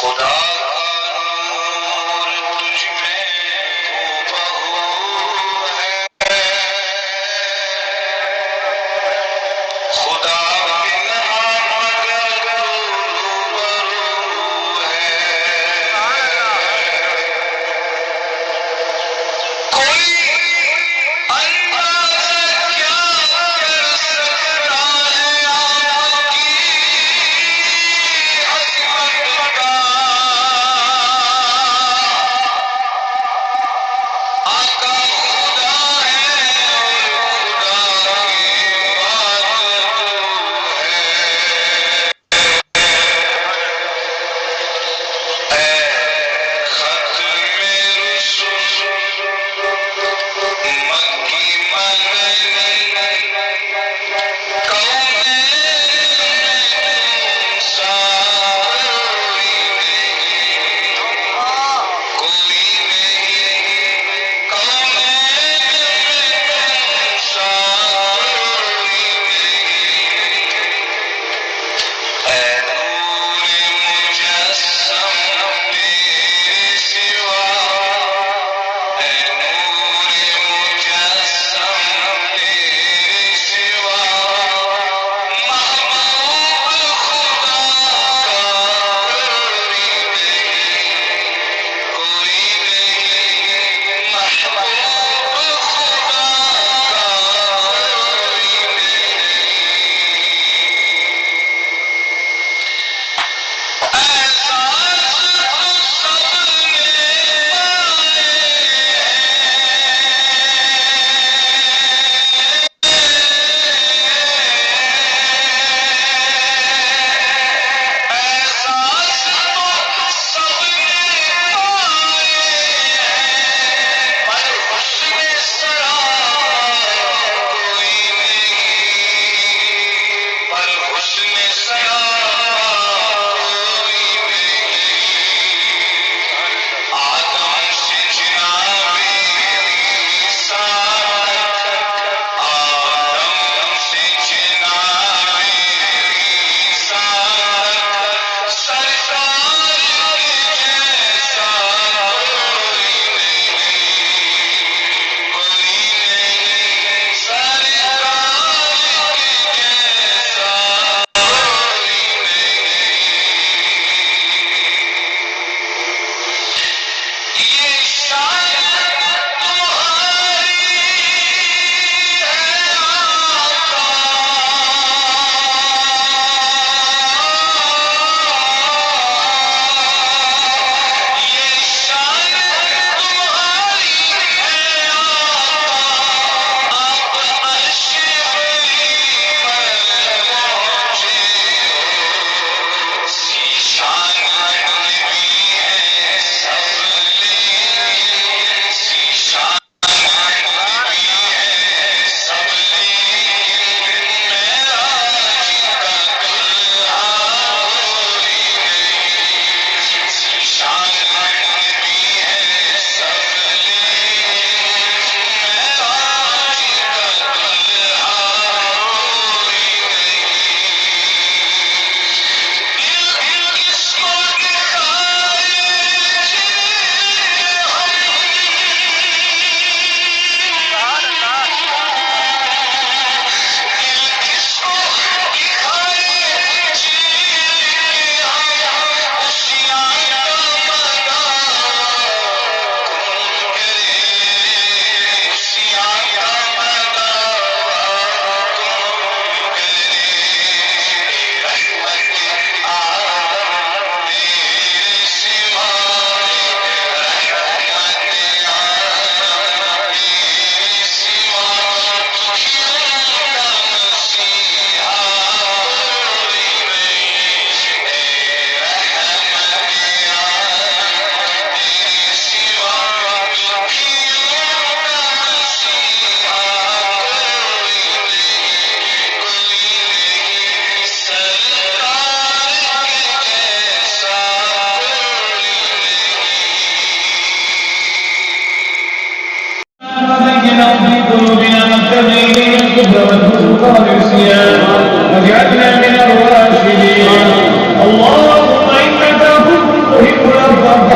खुदा का नूर तुझ में हूबहू है, खुदा बिन हम मगर तू रूबरू है। कोई अंदाज़ा क्या कर सकता है आपकी अज़मत का।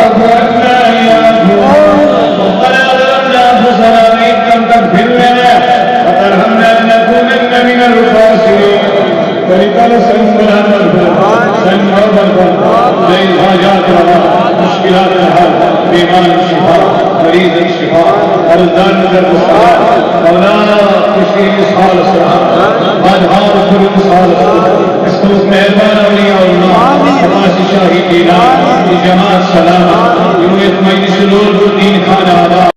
وأغفرنا إياكم ربنا ظلمنا أنفسنا وإن لم تغفر لنا وترحمنا لنكونن من الخاسرين ولقد سلمنا المغفرة سلمنا المغفرة لئن حاجات روا مشكلات الحل बीमार शिफा मरीज शिफा मरदान नजर मुस्ताद मौला खुशी मिसाल आधार पर मिसाल इसको मेहरबान औलिया अल्लाह तमाशी शाही दीना जमात सलाम यूं इत्मीन सुलूल दीन खाना